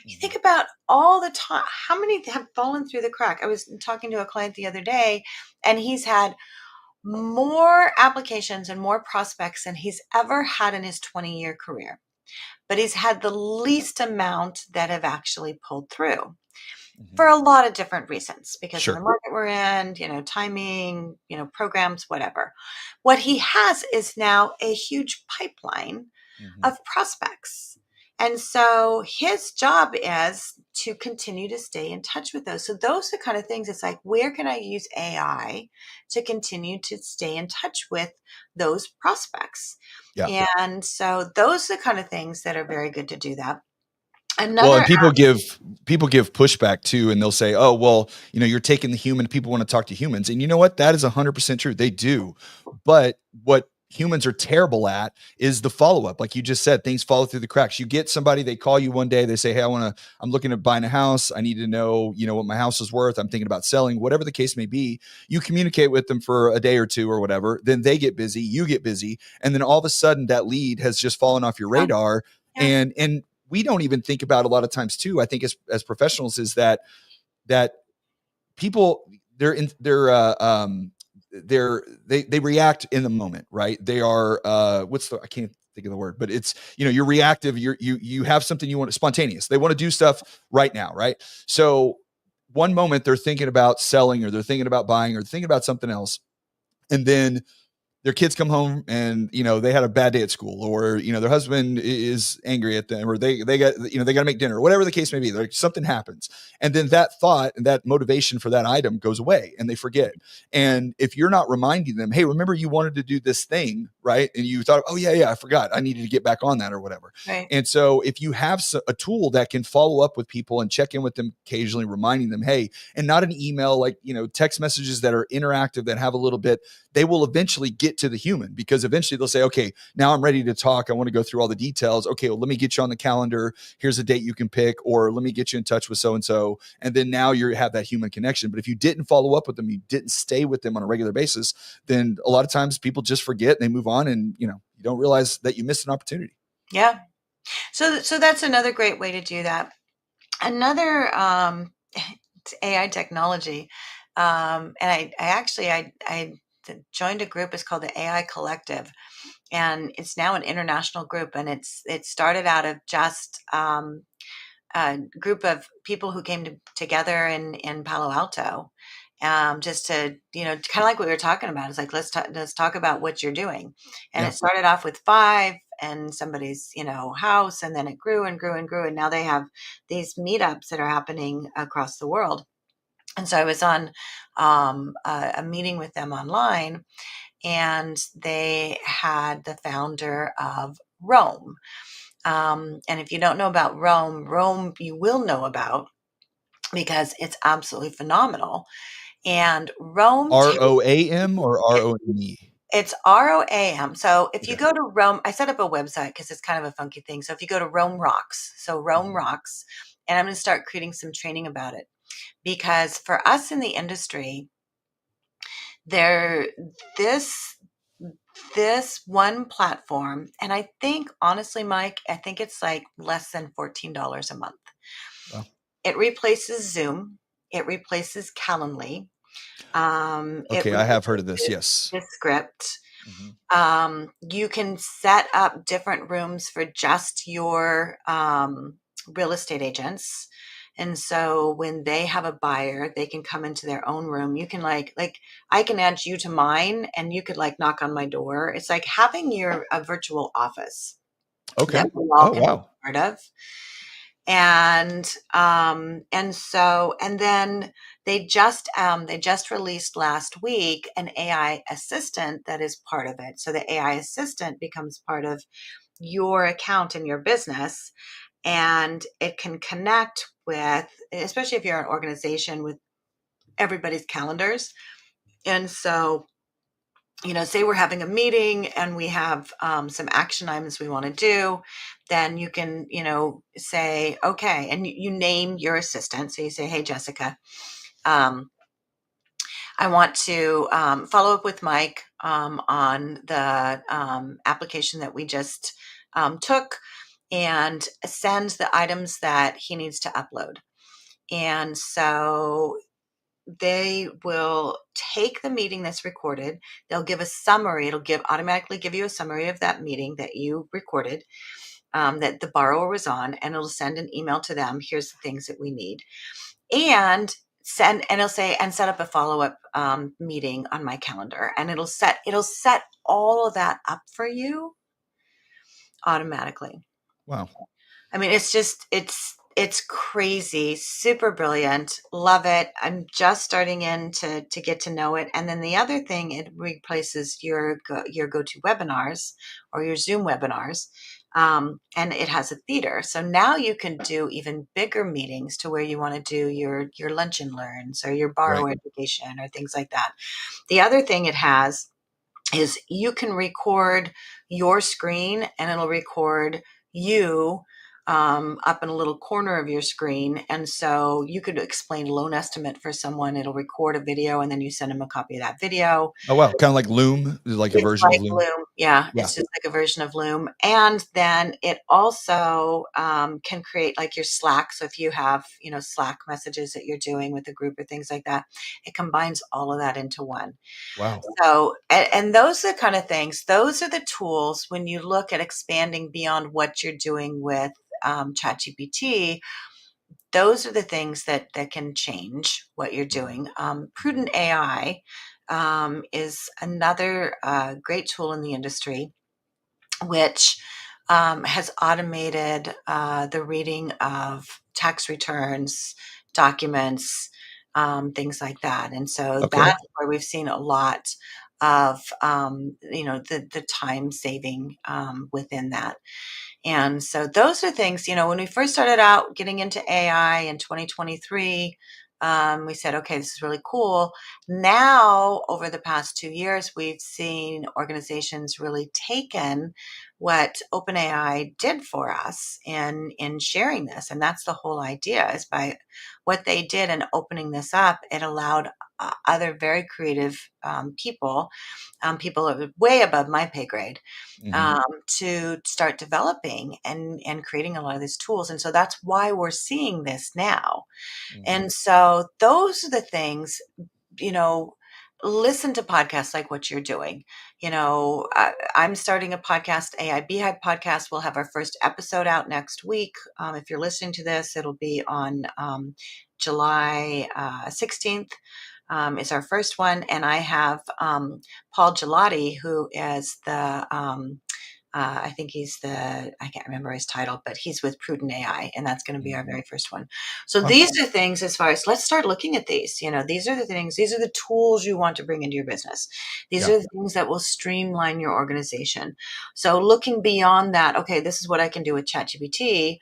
You think about all the time, how many have fallen through the crack? I was talking to a client the other day, and he's had more applications and more prospects than he's ever had in his 20-year career. But he's had the least amount that have actually pulled through for a lot of different reasons, because of the Sure. market we're in, timing, programs, whatever. What he has is now a huge pipeline Mhm. of prospects. And so his job is to continue to stay in touch with those. So those are the kind of things, it's like, where can I use AI to continue to stay in touch with those prospects? Yeah. And so those are the kind of things that are very good to do that. Well, Another and people give pushback too, and they'll say, "Oh, well, you're taking the human. People want to talk to humans." And you know what? That is 100% true. They do. But what humans are terrible at is the follow-up. Like you just said, things fall through the cracks. You get somebody, they call you one day, they say, "Hey, I'm looking at buying a house. I need to know, what my house is worth. I'm thinking about selling," whatever the case may be. You communicate with them for a day or two or whatever. Then they get busy, you get busy, and then all of a sudden that lead has just fallen off your yeah, radar. yeah, And we don't even think about a lot of times too, I think as professionals, is that people, they react in the moment, right? They are I can't think of the word, but it's, you're reactive, you have something you want, spontaneous, they want to do stuff right now, right? So one moment they're thinking about selling, or they're thinking about buying, or thinking about something else, and then their kids come home and they had a bad day at school, or their husband is angry at them, or they got they got to make dinner, or whatever the case may be. Like something happens, and then that thought and that motivation for that item goes away, and they forget. And if you're not reminding them, hey, remember you wanted to do this thing, right? And you thought, oh yeah, I forgot, I needed to get back on that or whatever. right. And so if you have a tool that can follow up with people and check in with them occasionally, reminding them, hey, and not an email, like text messages that are interactive, that have a little bit, they will eventually get to the human, because eventually they'll say, okay, now I'm ready to talk. I want to go through all the details. Okay, well, let me get you on the calendar. Here's a date you can pick, or let me get you in touch with so-and-so. And then now you have that human connection. But if you didn't follow up with them, you didn't stay with them on a regular basis, then a lot of times people just forget and they move on, and you don't realize that you missed an opportunity. Yeah. So that's another great way to do that. Another AI technology, and I joined a group. It's called the AI Collective, and it's now an international group. And it started out of just a group of people who came together in Palo Alto, just to kind of like what we were talking about. It's like, let's talk about what you're doing. And Yeah. it started off with 5 and somebody's house, and then it grew and grew and grew, and now they have these meetups that are happening across the world. And so I was on a meeting with them online, and they had the founder of Rome. And if you don't know about Rome you will know about, because it's absolutely phenomenal. And Rome ROAM or ROME? it's ROAM. So if you Okay. go to Rome, I set up a website because it's kind of a funky thing. So if you go to Rome Rocks, so Rome Mhm. Rocks, and I'm going to start creating some training about it, because for us in the industry, There, this this one platform, and I think honestly, Mike, I think it's like less than $14 a month. Wow. It replaces Zoom. It replaces Calendly. It Okay, I have heard of this. replaces Yes. Descript. Mhm. You can set up different rooms for just your real estate agents. And so when they have a buyer, they can come into their own room. You can like I can add you to mine and you could like knock on my door. It's like having your a virtual office Okay. that we all Oh, can be wow. part of. And then they just released last week an AI assistant that is part of it. So the AI assistant becomes part of your account in your business, and it can connect with, especially if you're an organization, with everybody's calendars. And so, say we're having a meeting and we have some action items we want to do, then you can, say, okay, and you name your assistant. So you say, hey, Jessica, um, I want to follow up with Mike on the application that we just took, and send the items that he needs to upload. And so they will take the meeting that's recorded. They'll give a summary. It'll automatically give you a summary of that meeting that you recorded, that the borrower was on, and it'll send an email to them. Here's the things that we need, and it'll say, and set up a follow-up meeting on my calendar, and it'll set all of that up for you automatically. Wow. I mean, it's crazy, super brilliant, love it. I'm just starting in to get to know it. And then the other thing, it replaces your go-to webinars or your Zoom webinars, and it has a theater. So now you can do even bigger meetings to where you want to do your lunch and learns or your Right. borrow education or things like that. The other thing it has is you can record your screen, and it'll record you up in a little corner of your screen. And so you could explain a loan estimate for someone. It'll record a video, and then you send them a copy of that video. Oh, wow. Kind of like Loom, like a It's version of like Loom. Loom. Yeah, Yeah. it's just like a version of Loom. And then it also can create like your Slack. So if you have, Slack messages that you're doing with a group or things like that, it combines all of that into one. Wow. So, and those are the kind of things, those are the tools when you look at expanding beyond what you're doing with ChatGPT. Those are the things that can change what you're Mhm. doing. Prudent AI is another great tool in the industry, which has automated the reading of tax returns, documents, things like that. And so Okay. that's where we've seen a lot of the time saving within that. And so those are things, when we first started out getting into AI in 2023, we said, okay, this is really cool. Now, over the past 2 years, we've seen organizations really taken what OpenAI did for us in sharing this. And that's the whole idea, is by what they did in opening this up, it allowed other very creative people, people way above my pay grade, Mhm. um, to start developing and creating a lot of these tools. And so that's why we're seeing this now. Mhm. And so those are the things, you know, listen to podcasts like what you're doing. I'm starting a podcast, AI Beehive podcast. We'll have our first episode out next week. If you're listening to this, it'll be on July 16th. Is our first one. And I have Paul Gelati, who is I think I can't remember his title, but he's with Prudent AI, and that's going to be our Mhm. very first one. So Wow. these are things, as far as, let's start looking at these. These are the things, these are the tools you want to bring into your business. These Yeah. are the things that will streamline your organization. So looking beyond that, okay, this is what I can do with ChatGPT,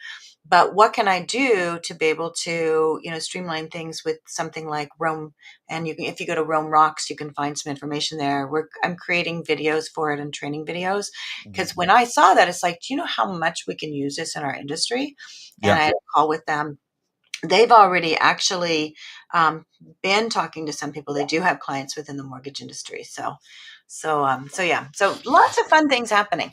but what can I do to be able to, streamline things with something like Rome? And if you go to Rome Rocks, you can find some information there. I'm creating videos for it and training videos, Mhm. because when I saw that, it's like, do you know how much we can use this in our industry? And Yeah. I had a call with them they've already actually um, been talking to some people. They do have clients within the mortgage industry. So yeah, so lots of fun things happening.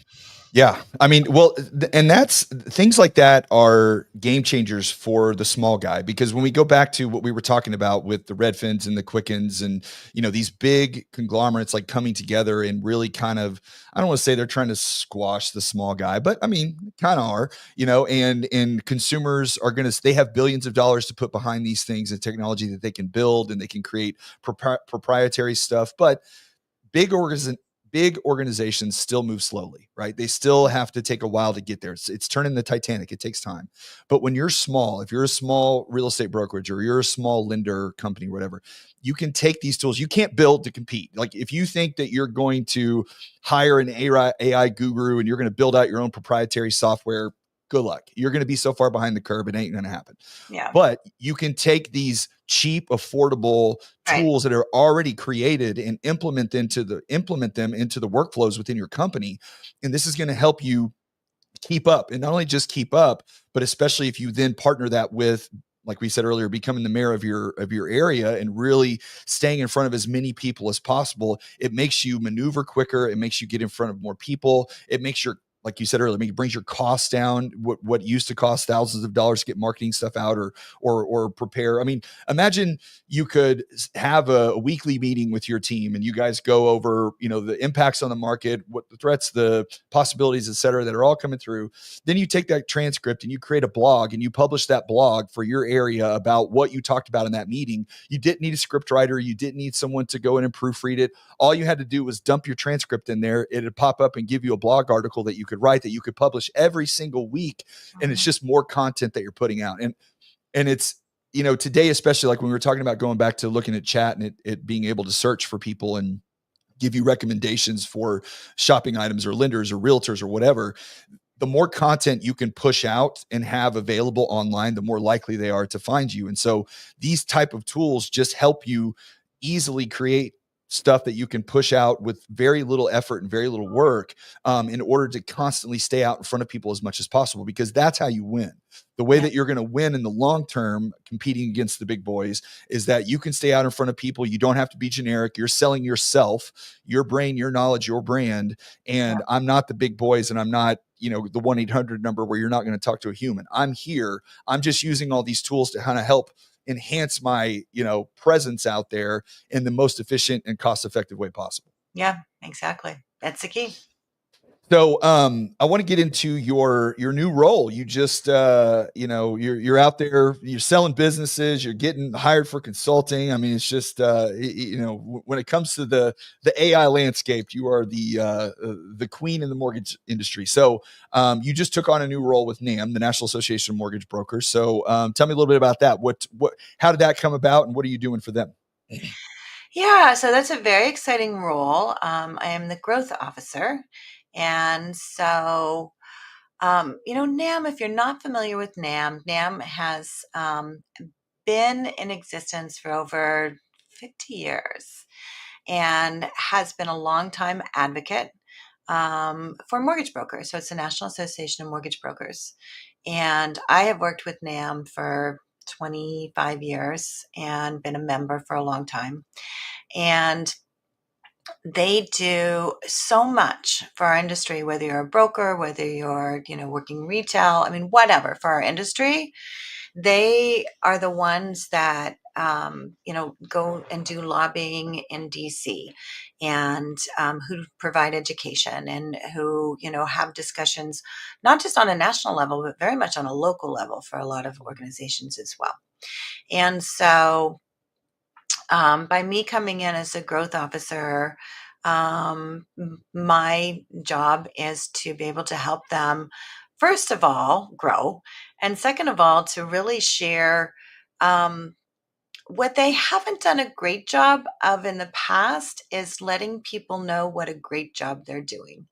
Yeah. I mean, well, and that's things like that are game changers for the small guy, because when we go back to what we were talking about with the Redfins and the Quickens and, these big conglomerates like coming together and really kind of, I don't want to say they're trying to squash the small guy, but I mean, kind of are, and consumers are going to, they have billions of dollars to put behind these things and technology that they can build, and they can create proprietary stuff. But big organ big organizations still move slowly, right? They still have to take a while to get there. It's turning the Titanic. It takes time. But when you're small, if you're a small real estate brokerage or you're a small lender company, whatever, you can take these tools. You can't build to compete. Like if you think that you're going to hire an AI guru and you're going to build out your own proprietary software, good luck. You're going to be so far behind the curve, it ain't going to happen. Yeah. But you can take these cheap, affordable Right. tools that are already created and implement them into the workflows within your company. And this is going to help you keep up, and not only just keep up, but especially if you then partner that with, like we said earlier, becoming the mayor of your area and really staying in front of as many people as possible. It makes you maneuver quicker. It makes you get in front of more people. It makes your, like you said earlier, it brings your costs down. What used to cost thousands of dollars to get marketing stuff out or prepare. I mean, imagine you could have a weekly meeting with your team and you guys go over, the impacts on the market, what the threats, the possibilities, et cetera, that are all coming through. Then you take that transcript and you create a blog and you publish that blog for your area about what you talked about in that meeting. You didn't need a script writer. You didn't need someone to go in and proofread it. All you had to do was dump your transcript in there. It'd pop up and give you a blog article that you could write, that you could publish every single week. And it's Mhm. just more content that you're putting out. And it's, today, especially like when we were talking about going back to looking at chat and it being able to search for people and give you recommendations for shopping items or lenders or realtors or whatever, the more content you can push out and have available online, the more likely they are to find you. And so these type of tools just help you easily create stuff that you can push out with very little effort and very little work, in order to constantly stay out in front of people as much as possible, because that's how you win. The way Yeah. that you're going to win in the long term competing against the big boys is that you can stay out in front of people. You don't have to be generic. You're selling yourself, your brain, your knowledge, your brand. Yeah. And I'm not the big boys, and I'm not, the 1-800 number where you're not going to talk to a human. I'm here. I'm just using all these tools to kind of help enhance my, presence out there in the most efficient and cost effective way possible. Yeah. Exactly. That's the key. So I want to get into your new role. You just you're out there, you're selling businesses, you're getting hired for consulting. I mean, it's just when it comes to the AI landscape, you are the queen in the mortgage industry. So you just took on a new role with NAMB, the National Association of Mortgage Brokers. So tell me a little bit about that. What how did that come about, and what are you doing for them? Yeah, so that's a very exciting role. I am the growth officer. And so, NAM, if you're not familiar with NAM, NAM has been in existence for over 50 years and has been a longtime advocate for mortgage brokers. So it's the National Association of Mortgage Brokers. And I have worked with NAM for 25 years and been a member for a long time. And they do so much for our industry, whether you're a broker, whether you're, working retail, I mean, whatever, for our industry. They are the ones that, go and do lobbying in DC and who provide education and who, have discussions, not just on a national level, but very much on a local level for a lot of organizations as well. And so by me coming in as a growth officer, my job is to be able to help them, first of all, grow, and second of all, to really share um, what they haven't done a great job of in the past is letting people know what a great job they're doing.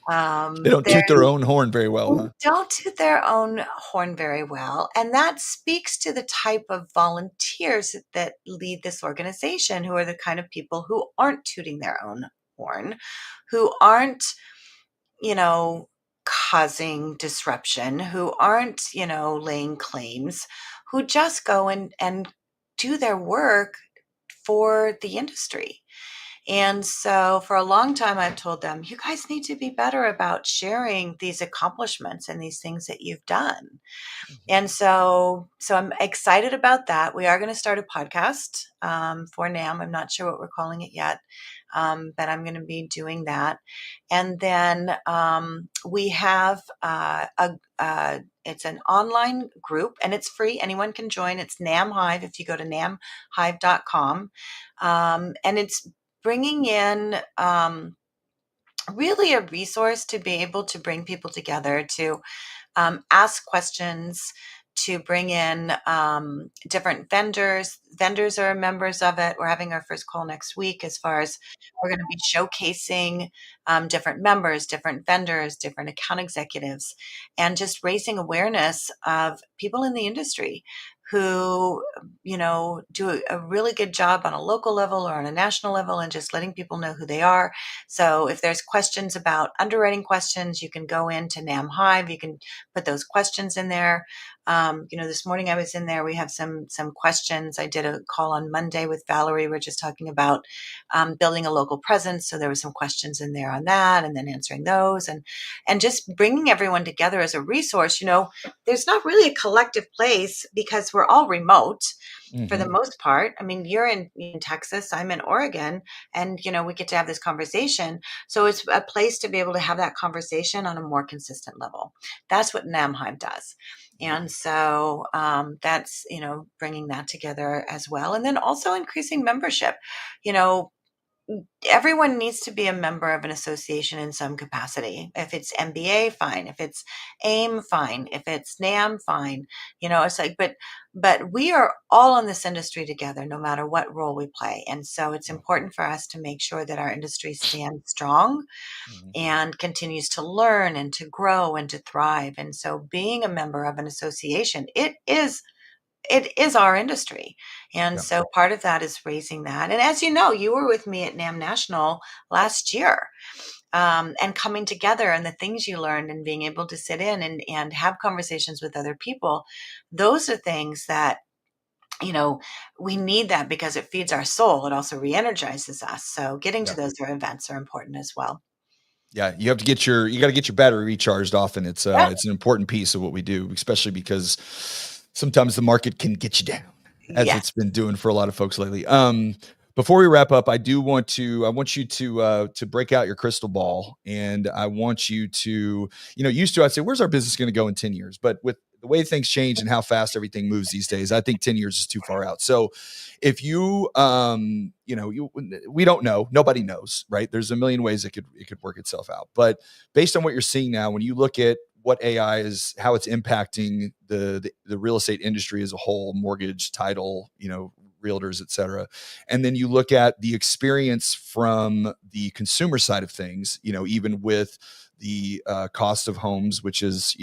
They don't They're toot their own horn very well, they huh? don't toot their own horn very well. And that speaks to the type of volunteers that lead this organization, who are the kind of people who aren't tooting their own horn, who aren't, you know, causing disruption, who aren't, laying claims, who just go and do their work for the industry. And so for a long time, I've told them, you guys need to be better about sharing these accomplishments and these things that you've done. Mhm. And so I'm excited about that. We are going to start a podcast for NAM. I'm not sure what we're calling it yet, but I'm going to be doing that. And then we have it's an online group and it's free. Anyone can join. It's NAM Hive if you go to namhive.com. And it's bringing in really a resource to be able to bring people together to ask questions, to bring in different vendors. Vendors are members of it. We're having our first call next week as far as we're going to be showcasing different members, different vendors, different account executives, and just raising awareness of people in the industry who, do a really good job on a local level or on a national level and just letting people know who they are. So if there's questions about underwriting questions, you can go into NAM Hive. You can put those questions in there. This morning I was in there. We have some questions. I did a call on Monday with Valerie. We're just talking about building a local presence. So there were some questions in there on that, and then answering those, and just bringing everyone together as a resource. There's not really a collective place because we're all remote for the Mhm. most part. I mean, you're in Texas, I'm in Oregon, and we get to have this conversation. So it's a place to be able to have that conversation on a more consistent level. That's what Namheim does. And so that's, bringing that together as well. And then also increasing membership. You know, Everyone needs to be a member of an association in some capacity. If it's MBA, fine. If it's AIM, fine. If it's NAM, fine. It's like, but we are all in this industry together, no matter what role we play. And so it's Yeah. important for us to make sure that our industry stands strong Mhm. and continues to learn and to grow and to thrive. And so being a member of an association, it is our industry. And Yeah. so part of that is raising that. And as you know, you were with me at NAM National last year, and coming together and the things you learned and being able to sit in and have conversations with other people. Those are things that, we need that because it feeds our soul. It also re-energizes us. So getting to Yeah. those events are important as well. Yeah, you got to get your battery recharged often. Yeah. It's an important piece of what we do, especially because sometimes the market can get you down, as Yes. it's been doing for a lot of folks lately. Before we wrap up, I want you to break out your crystal ball, and I want you to, used to I'd say, where's our business going to go in 10 years? But with the way things change and how fast everything moves these days, I think 10 years is too far out. So if you we don't know, nobody knows, right? There's a million ways it could work itself out, but based on what you're seeing now, when you look at what AI is, how it's impacting the real estate industry as a whole, mortgage, title, realtors, et cetera, and then you look at the experience from the consumer side of things, even with the cost of homes, which is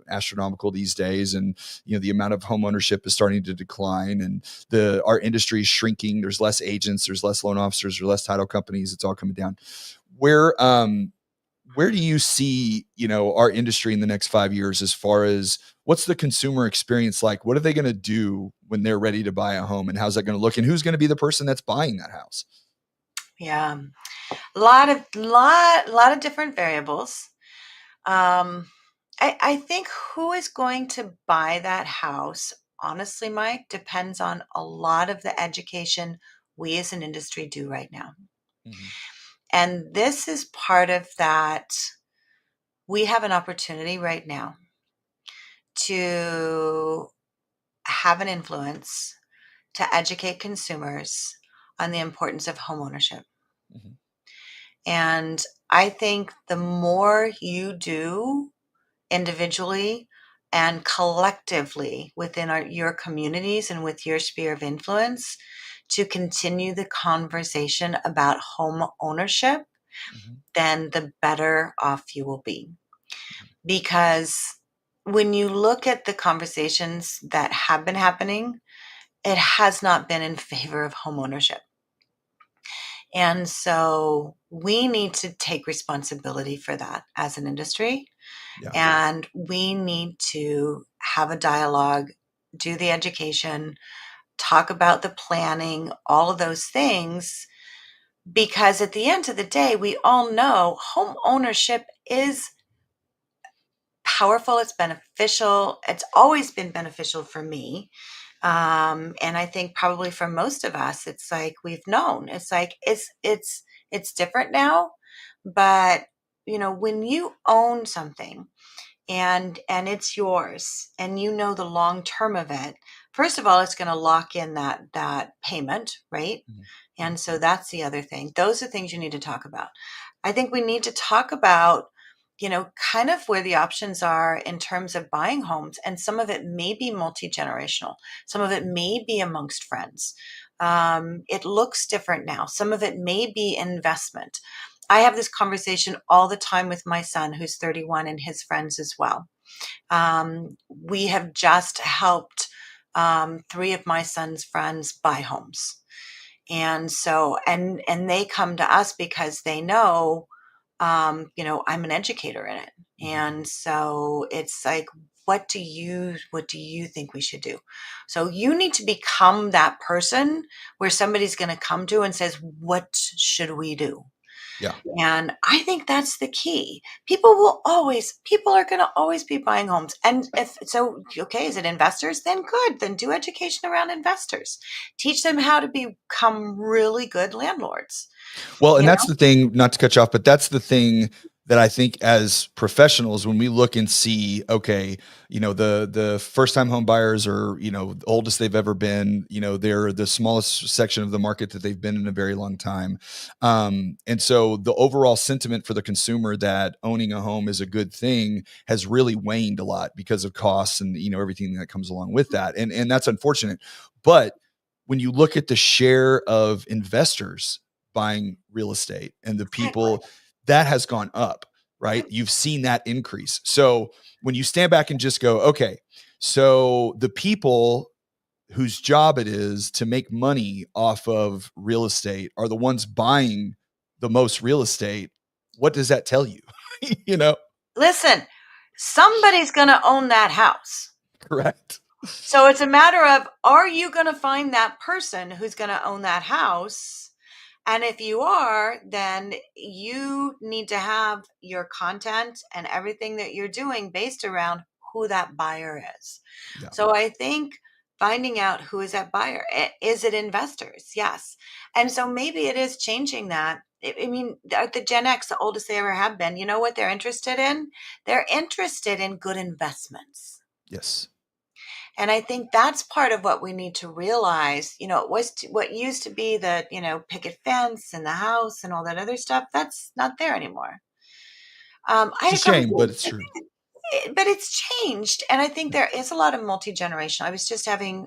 astronomical these days, and the amount of home ownership is starting to decline, and our industry is shrinking. There's less agents, there's less loan officers, there's less title companies. It's all coming down. Where do you see our industry in the next 5 years, as far as what's the consumer experience like? What are they going to do when they're ready to buy a home, and how's that going to look, and who's going to be the person that's buying that house? Yeah. A lot of different variables. Um, I think who is going to buy that house, honestly, Mike, depends on a lot of the education we as an industry do right now. Mhm. And this is part of that. We have an opportunity right now to have an influence to educate consumers on the importance of homeownership. Mhm. And I think the more you do individually and collectively within your communities and with your sphere of influence to continue the conversation about home ownership, Mhm. then the better off you will be. Because when you look at the conversations that have been happening, it has not been in favor of home ownership. And so we need to take responsibility for that as an industry. Yeah. And we need to have a dialogue do the education, talk about the planning, all of those things, because at the end of the day, we all know home ownership is powerful, it's beneficial. It's always been beneficial for me. And I think probably for most of us, it's like we've known. It's like it's different now, but when you own something and it's yours and you know the long term of it, first of all, it's going to lock in that payment, right? Mhm. And so that's the other thing. Those are things you need to talk about. I think we need to talk about, kind of where the options are in terms of buying homes. And some of it may be multi generational, some of it may be amongst friends. It looks different now. Some of it may be investment. I have this conversation all the time with my son, who's 31, and his friends as well. We have just helped three of my son's friends buy homes. And so, and they come to us because they know, I'm an educator in it. Mhm. And so it's like, what do you think we should do? So you need to become that person where somebody's going to come to and says, what should we do? Yeah. And I think that's the key. People are going to always be buying homes. And if so, okay, is it investors? Then good. Then do education around investors. Teach them how to become really good landlords. Well, and You that's know, the thing, not to cut you off, but that's the thing that I think as professionals, when we look and see, okay, the first time home buyers are, the oldest they've ever been, they're the smallest section of the market that they've been in a very long time. And so the overall sentiment for the consumer that owning a home is a good thing has really waned a lot because of costs and, everything that comes along with that. And that's unfortunate. But when you look at the share of investors buying real estate and the exactly. people that has gone up, right? You've seen that increase. So when you stand back and just go, okay, so the people whose job it is to make money off of real estate are the ones buying the most real estate. What does that tell you? you know, Listen, somebody's going to own that house. correct. So it's a matter of, are you going to find that person who's going to own that house? And if you are, then you need to have your content and everything that you're doing based around who that buyer is. Yeah. So I think finding out who is that buyer. Is it investors? Yes. And so maybe it is changing that. I mean, the Gen X, the oldest they ever have been, you know what they're interested in? They're interested in good investments. Yes. And I think that's part of what we need to realize. It was what used to be the, picket fence and the house and all that other stuff. That's not there anymore. I It's had a a shame, but conversation, it's true. but it's changed. And I think there is a lot of multi generational. I was just having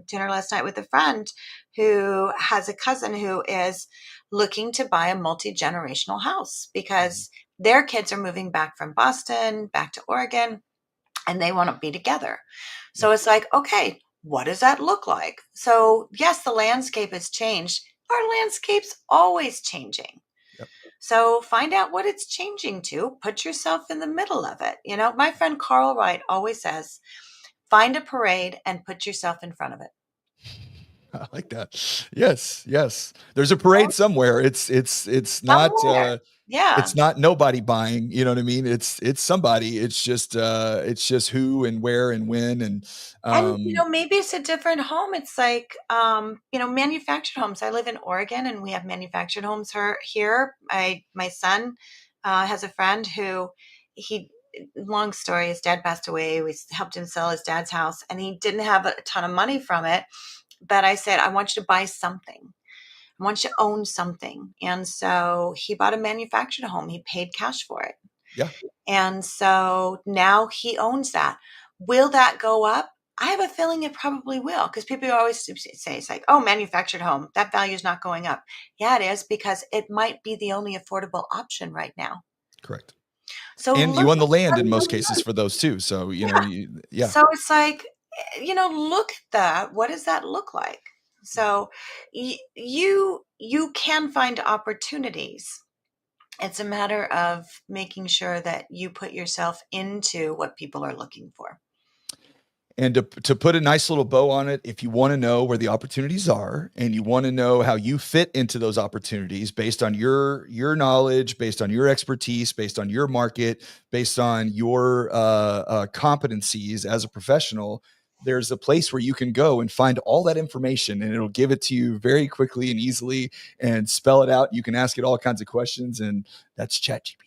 dinner last night with a friend who has a cousin who is looking to buy a multi generational house Mhm. because their kids are moving back from Boston, back to Oregon, and they want to be together. Yeah. So it's like, okay, what does that look like? So, yes, the landscape has changed. Our landscape's always changing. Yep. So, find out what it's changing to, put yourself in the middle of it. My friend Carl Wright always says, find a parade and put yourself in front of it. I like that. Yes, yes. There's a parade somewhere. Somewhere. It's Yeah. not nobody buying, you know what I mean? It's somebody. It's just who and where and when and And, um maybe it's a different home. It's like, manufactured homes. I live in Oregon and we have manufactured homes here. My son has a friend who long story, his dad passed away. We helped him sell his dad's house and he didn't have a ton of money from it. But I said, I want you to buy something. I want you to own something. And so he bought a manufactured home. He paid cash for it. yeah, And so now he owns that. Will that go up? I have a feeling it probably will because people always say it's like, oh, manufactured home, that value is not going up. Yeah, it is because it might be the only affordable option right now. correct. So And look you own the at land in most cases that. for those too. So, Yeah. yeah. So it's like, look at that. What does that look like? So you can find opportunities. It's a matter of making sure that you put yourself into what people are looking for. And to put a nice little bow on it, if you want to know where the opportunities are and you want to know how you fit into those opportunities based on your knowledge, based on your expertise, based on your market, based on your competencies as a professional, there's a place where you can go and find all that information, and it'll give it to you very quickly and easily and spell it out. You can ask it all kinds of questions, and that's ChatGPT.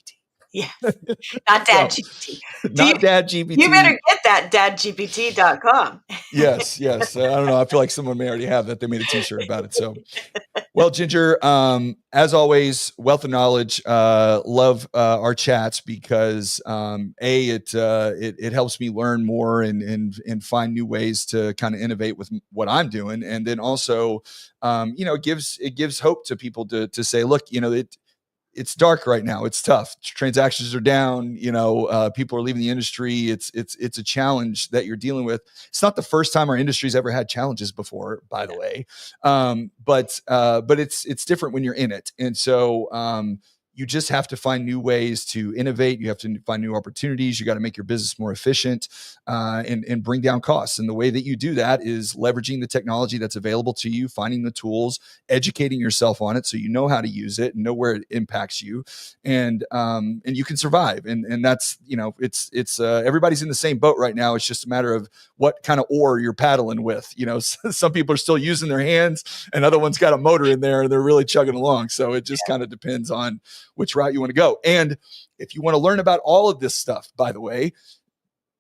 Yes. Not Dad GPT. Not Dad You GPT. better get that dadgpt.com. Yes. I don't know. I feel like someone may already have that. They made a t-shirt about it. So, well, Ginger, as always, wealth of knowledge. Love our chats because it helps me learn more and find new ways to kind of innovate with what I'm doing, and then also, it gives hope to people to say, look, it's dark right now. It's tough. Transactions are down. People are leaving the industry. It's a challenge that you're dealing with. It's not the first time our industry's ever had challenges before, by the way. But it's different when you're in it. And so you just have to find new ways to innovate. You have to find new opportunities. You got to make your business more efficient and bring down costs. And the way that you do that is leveraging the technology that's available to you, finding the tools, educating yourself on it so you know how to use it and know where it impacts you, and you can survive. And that's it's everybody's in the same boat right now. It's just a matter of what kind of oar you're paddling with. Some people are still using their hands, and other ones got a motor in there and they're really chugging along. So it just kind of depends on which route you want to go. And if you want to learn about all of this stuff, by the way,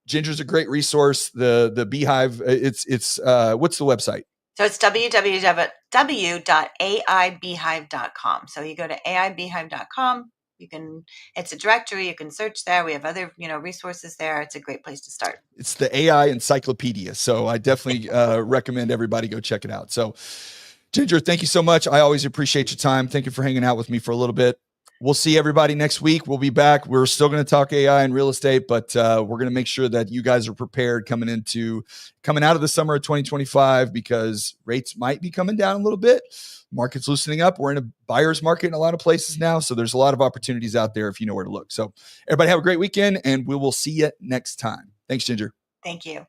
Ginger's a great resource. The Beehive, it's what's the website? So it's www.aibeehive.com. So you go to aibeehive.com. It's a directory. You can search there. We have other, resources there. It's a great place to start. It's the AI encyclopedia. So I definitely recommend everybody go check it out. So Ginger, thank you so much. I always appreciate your time. Thank you for hanging out with me for a little bit. We'll see everybody next week. We'll be back. We're still going to talk AI and real estate, but we're going to make sure that you guys are prepared coming out of the summer of 2025, because rates might be coming down a little bit. Market's loosening up. We're in a buyer's market in a lot of places now. So there's a lot of opportunities out there if you know where to look. So everybody have a great weekend, and we will see you next time. Thanks, Ginger. Thank you.